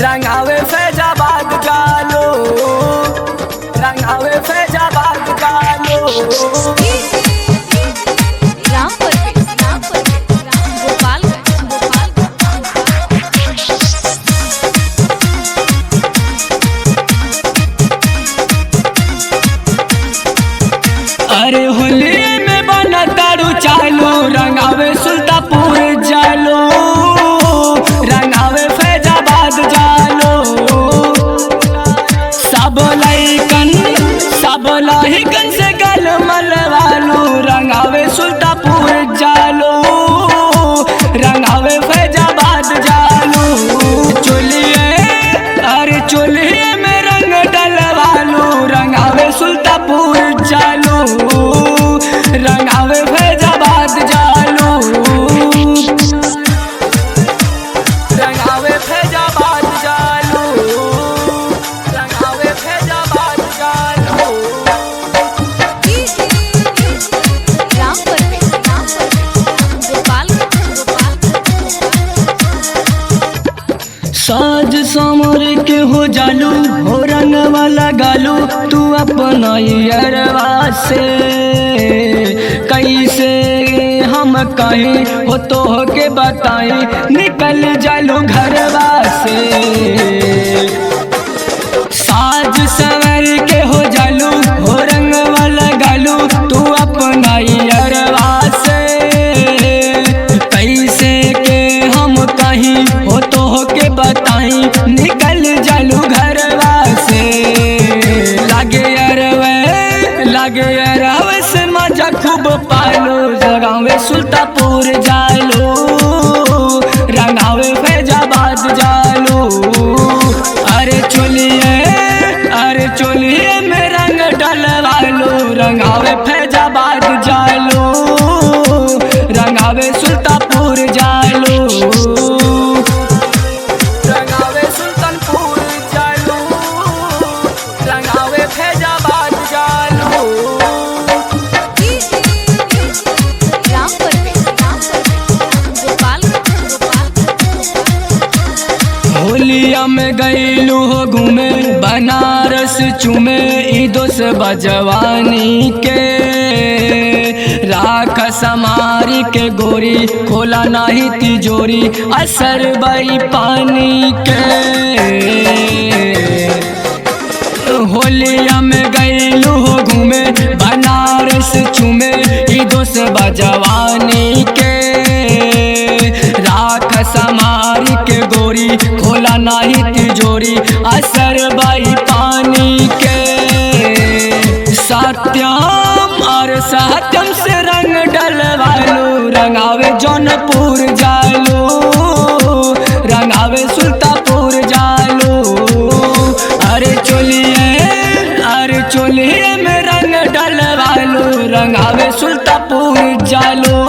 रंगावे फैजाबाद जालो, रंगावे फैजाबाद जालो। अरे होली में बना तारू चालो, रंगावे सुल्तानपुर जालो, रंगावे फैजाबाद जालो। सब लइकन से गल मलवालो, रंगावे सुल्तानपुर जालो, रंगावे फैजाबाद जालो। चोलिए अरे चोलिए में रंग डलवालो, रंगावे सुल्तानपुर जालो, रंगावे फैजाबाद जालो, रंगावे फैजाबाद जालो, रंगावे फैजाबाद जालो। साज समर के हो जालू, हो रंगवा लगालू तू अपना अरवा से। कैसे हम कहीं हो तो के बताई, निकल जालू घरवा से। साज सवर के हो जालू, हो रंगवा लगालू तू अपना अरवा से। कैसे के हम कहीं हो तो के बताई, निकल जालू घरवा से। लागे अरवे से मजा खूब पालो, रंगावे सुल्तानपुर जालो, रंगावे फैजाबाद जालो। अरे चोलिए में रंग डलवालो, रंगावे फैजाबाद जालो, रंगावे सुल्तानपुर जालो, रंगावे सुल्तानपुर जालो, रंगावे फैजाबाद जालो। होलिया में गईलू हो घूमे, बनारस चूमे ई दोस बजवानी के। राख समारी के गोरी, खोला नाही तिजोरी, असर बई पानी के। होलिया में गईलू हो घूमे, बनारस चूमे ई दोस बजवानी के। राख समारी के गोरी, खोला नाही तिजोरी, असर बाई पानी के। सत्यम से रंग डलवालो, रंगावे जौनपुर जालो, रंगावे सुल्तानपुर जालो। अरे चोलिए में रंग डलवालो, रंगावे सुल्तानपुर जालो।